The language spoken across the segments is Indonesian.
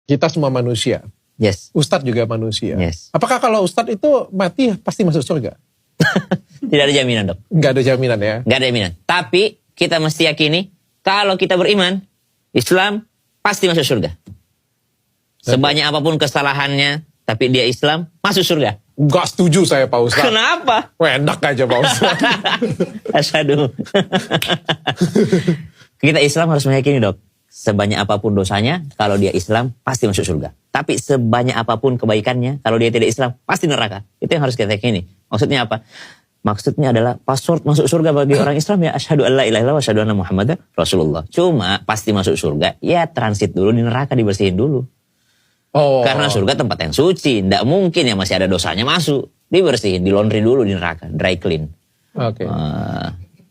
Kita semua manusia. Yes. Ustadz juga manusia. Yes. Apakah kalau Ustadz itu mati pasti masuk surga? Tidak ada jaminan, Dok. Nggak ada jaminan ya? Nggak ada jaminan. Tapi kita mesti yakini kalau kita beriman, Islam pasti masuk surga. Sebanyak apapun kesalahannya, tapi dia Islam, masuk surga. Nggak setuju saya Pak Ustadz. Kenapa? Enak aja Pak Ustadz. Asyhadu. Kita Islam harus meyakini, Dok. Sebanyak apapun dosanya, kalau dia Islam, pasti masuk surga. Tapi sebanyak apapun kebaikannya, kalau dia tidak Islam, pasti neraka. Itu yang harus kita yakini. Maksudnya apa? Maksudnya adalah password masuk surga bagi orang Islam ya asyhadu alla ilaha illallah wa asyhadu anna Muhammadar Rasulullah. Cuma pasti masuk surga, ya transit dulu di neraka, dibersihin dulu. Oh. Karena surga tempat yang suci, tidak mungkin yang masih ada dosanya masuk. Dibersihin, di laundry dulu di neraka, dry clean. Oke.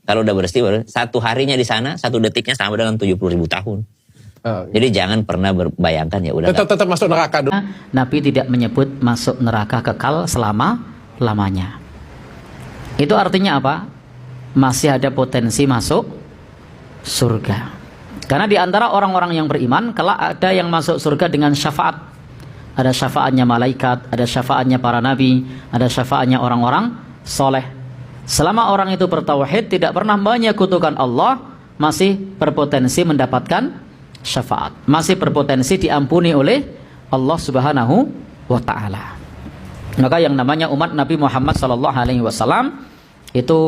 Kalau udah bersih, satu harinya di sana, satu detiknya sama dengan 70.000 tahun. Jadi jangan pernah berbayangkan ya udah. Tetap masuk neraka dulu. Nabi tidak menyebut masuk neraka kekal selama-lamanya. Itu artinya apa? Masih ada potensi masuk surga. Karena di antara orang-orang yang beriman, kelak ada yang masuk surga dengan syafaat. Ada syafaatnya malaikat, ada syafaatnya para nabi, ada syafaatnya orang-orang soleh. Selama orang itu bertauhid, tidak pernah menyekutukan Allah, masih berpotensi mendapatkan syafaat. Masih berpotensi diampuni oleh Allah Subhanahu wa Ta'ala. Maka yang namanya umat Nabi Muhammad SAW itu,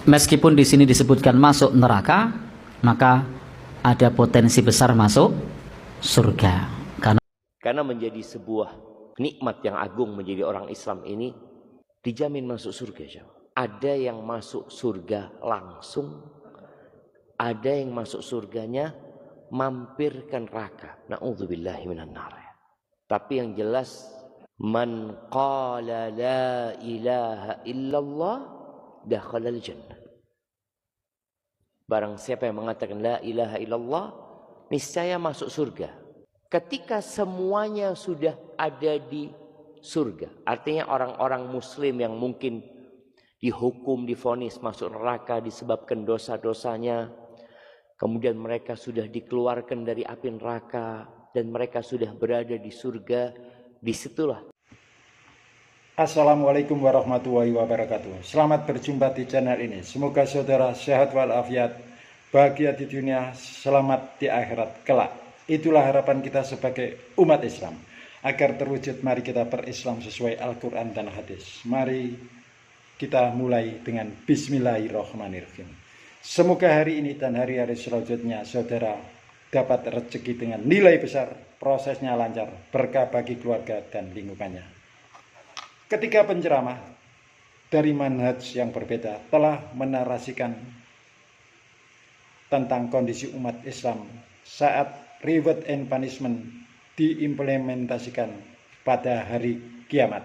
meskipun di sini disebutkan masuk neraka, maka ada potensi besar masuk surga. Karena menjadi sebuah nikmat yang agung menjadi orang Islam ini, dijamin masuk surga. Ada yang masuk surga langsung, ada yang masuk surganya mampir ke neraka. Na'udzubillahi minan nar. Tapi yang jelas, man qala la ilaha illallah dakhalal jannah. Barang siapa yang mengatakan la ilaha illallah, niscaya masuk surga. Ketika semuanya sudah ada di surga, artinya orang-orang muslim yang mungkin dihukum, divonis masuk neraka disebabkan dosa-dosanya, kemudian mereka sudah dikeluarkan dari api neraka dan mereka sudah berada di surga, disitulah. Assalamualaikum warahmatullahi wabarakatuh. Selamat berjumpa di channel ini. Semoga saudara sehat walafiat, bahagia di dunia, selamat di akhirat kelak. Itulah harapan kita sebagai umat Islam. Agar terwujud, mari kita berislam sesuai Al-Quran dan hadis. Mari kita mulai dengan Bismillahirrahmanirrahim. Semoga hari ini dan hari-hari selanjutnya saudara dapat rezeki dengan nilai besar, prosesnya lancar, berkah bagi keluarga dan lingkungannya. Ketiga penceramah dari manhaj yang berbeda telah menarasikan tentang kondisi umat Islam saat reward and punishment diimplementasikan pada hari kiamat.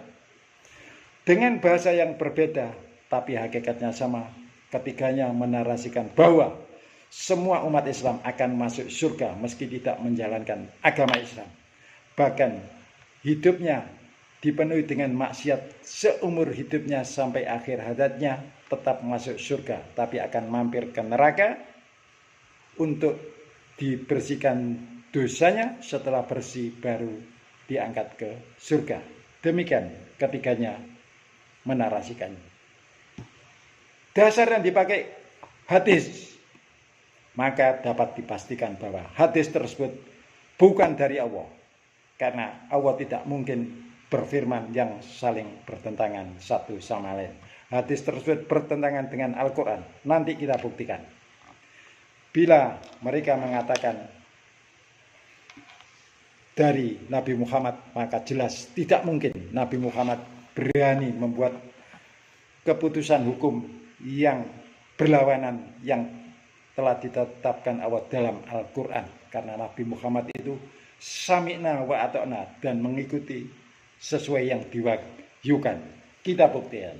Dengan bahasa yang berbeda tapi hakikatnya sama, ketiganya menarasikan bahwa semua umat Islam akan masuk surga meski tidak menjalankan agama Islam. Bahkan hidupnya dipenuhi dengan maksiat seumur hidupnya sampai akhir hayatnya tetap masuk surga, tapi akan mampir ke neraka untuk dibersihkan dosanya. Setelah bersih baru diangkat ke surga. Demikian ketiganya menarasikannya. Dasar yang dipakai hadis, maka dapat dipastikan bahwa hadis tersebut bukan dari Allah, karena Allah tidak mungkin berfirman yang saling bertentangan satu sama lain. Hadis tersebut bertentangan dengan Al-Quran. Nanti kita buktikan. Bila mereka mengatakan dari Nabi Muhammad, maka jelas tidak mungkin Nabi Muhammad berani membuat keputusan hukum yang berlawanan yang telah ditetapkan Allah dalam Al-Quran. Karena Nabi Muhammad itu sami'na wa ata'na, dan mengikuti sesuai yang diwahyukan. Kita buktikan.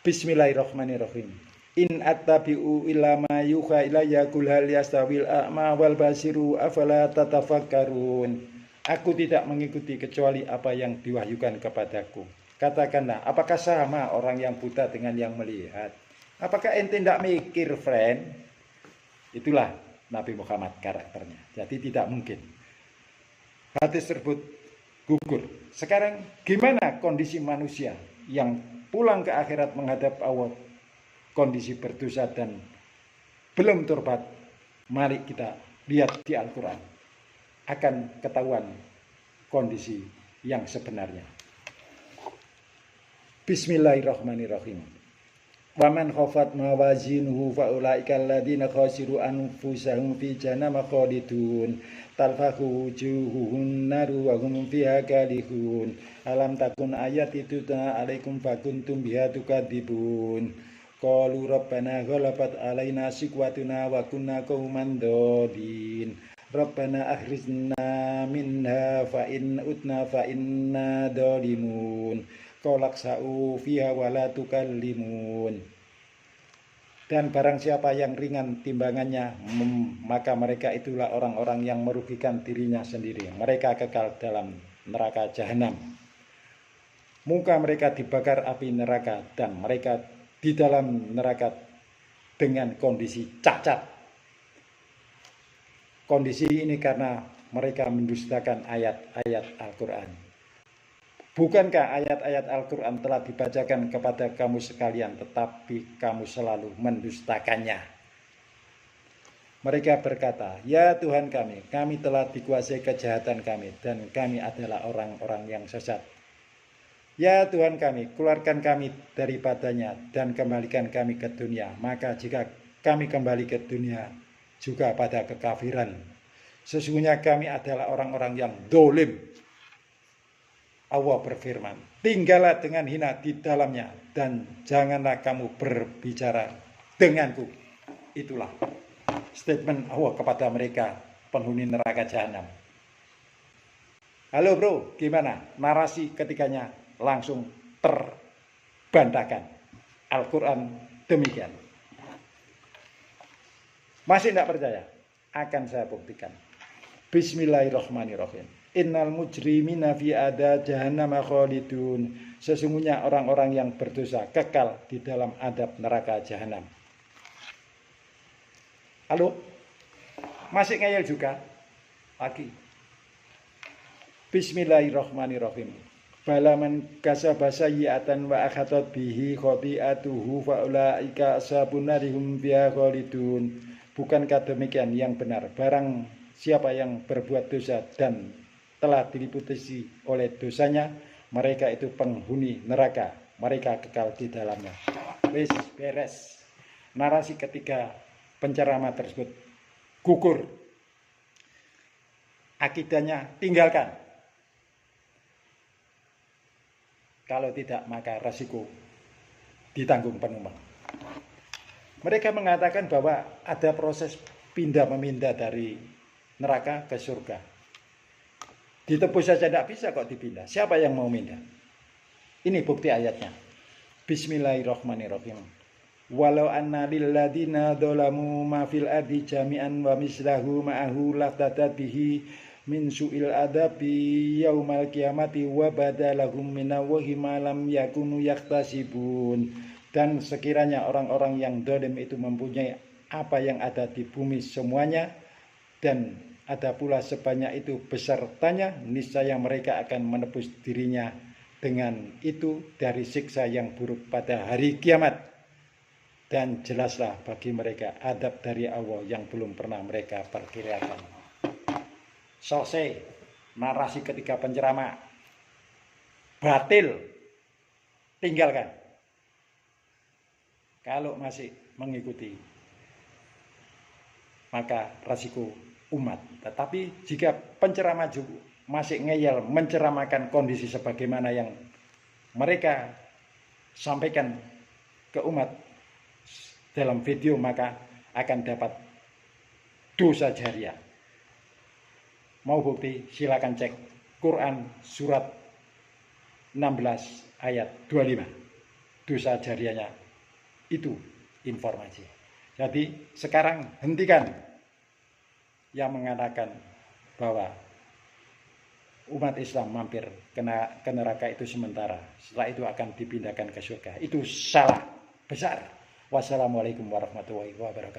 Bismillahirrahmanirrahim. In attabi'u illa ma yuha ilayya qul hal yastawil a'ma wal basiru afala tatafakkarun. Aku tidak mengikuti kecuali apa yang diwahyukan kepadaku. Katakanlah, apakah sama orang yang buta dengan yang melihat? Apakah ente tidak mikir, friend? Itulah Nabi Muhammad karakternya. Jadi tidak mungkin hadis tersebut gugur. Sekarang gimana kondisi manusia yang pulang ke akhirat menghadap Allah, kondisi berdosa dan belum tobat? Mari kita lihat di Al-Quran, akan ketahuan kondisi yang sebenarnya. Bismillahirrahmanirrahim. Waman khafat mawazinuhu faulaika alladziina khasiru anfusahum fi jahannam khalidun talfahu wujuhuhum naru wa hum fiha kalihun. Alam takun ayati tutla alaikum fakuntum biha tukadzibun. Qalu rabbana ghalabat alaina shiqwatuna wa kunna qauman dhalin. Rabbana akhrijna minha fa in utna fa inna dhalimun. Qalaksa'u fiha wa la tukallimun. Dan barang siapa yang ringan timbangannya, maka mereka itulah orang-orang yang merugikan dirinya sendiri. Mereka kekal dalam neraka jahanam. Muka mereka dibakar api neraka dan mereka di dalam neraka dengan kondisi cacat. Kondisi ini karena mereka mendustakan ayat-ayat Al-Quran. Bukankah ayat-ayat Al-Quran telah dibacakan kepada kamu sekalian, tetapi kamu selalu mendustakannya? Mereka berkata, ya Tuhan kami telah dikuasai kejahatan kami, dan kami adalah orang-orang yang sesat. Ya Tuhan kami, keluarkan kami daripadanya, dan kembalikan kami ke dunia. Maka jika kami kembali ke dunia, juga pada kekafiran, sesungguhnya kami adalah orang-orang yang dolim. Allah berfirman, tinggallah dengan hina di dalamnya dan janganlah kamu berbicara denganku. Itulah statement Allah kepada mereka penghuni neraka jahanam. Halo bro, gimana? Narasi ketiganya langsung terbantahkan. Al-Quran demikian. Masih tidak percaya? Akan saya buktikan. Bismillahirrahmanirrahim. Innal mujrimina fi ada jahannam khalidun. Sesungguhnya orang-orang yang berdosa kekal di dalam adab neraka jahanam. Halo? Masih ngeyel juga? Lagi. Bismillahirrahmanirrahim. Balaman kasaba sayyi'atan wa akhatat bihi khati'atuhu fa ulaika ashabun nar hum fiha khalidun. Bukankah demikian yang benar? Barang siapa yang berbuat dosa dan telah diliputi oleh dosanya, mereka itu penghuni neraka, mereka kekal di dalamnya. Wis beres. Narasi ketiga penceramah tersebut gugur. Akidahnya tinggalkan. Kalau tidak, maka resiko ditanggung penumpang. Mereka mengatakan bahwa ada proses pindah-memindah dari neraka ke surga. Ditebus saja tidak bisa kok dipindah. Siapa yang mau mindah? Ini bukti ayatnya. Bismillahirrahmanirrahim. Walau anna lilladina dhalamu ma fil ardi jami'an wa mislahu ma'ahu laftadat bihi min su'il adabi yaumal kiamati wa badalahum minallahi ma lam yakunu yaktasibun. Dan sekiranya orang-orang yang zalim itu mempunyai apa yang ada di bumi semuanya, dan ada pula sebanyak itu besertanya, niscaya mereka akan menebus dirinya dengan itu dari siksa yang buruk pada hari kiamat. Dan jelaslah bagi mereka adab dari Allah yang belum pernah mereka perkirakan. Selesai narasi ketika penceramah. Batil. Tinggalkan. Kalau masih mengikuti, maka resiko umat. Tetapi jika penceramah masih ngeyel menceramahkan kondisi sebagaimana yang mereka sampaikan ke umat dalam video, maka akan dapat dosa jariah. Mau bukti? Silakan cek Quran surat 16 ayat 25. Dosa jariahnya itu informasi. Jadi sekarang hentikan yang mengatakan bahwa umat Islam mampir ke neraka itu sementara, setelah itu akan dipindahkan ke surga. Itu salah besar. Wassalamualaikum warahmatullahi wabarakatuh.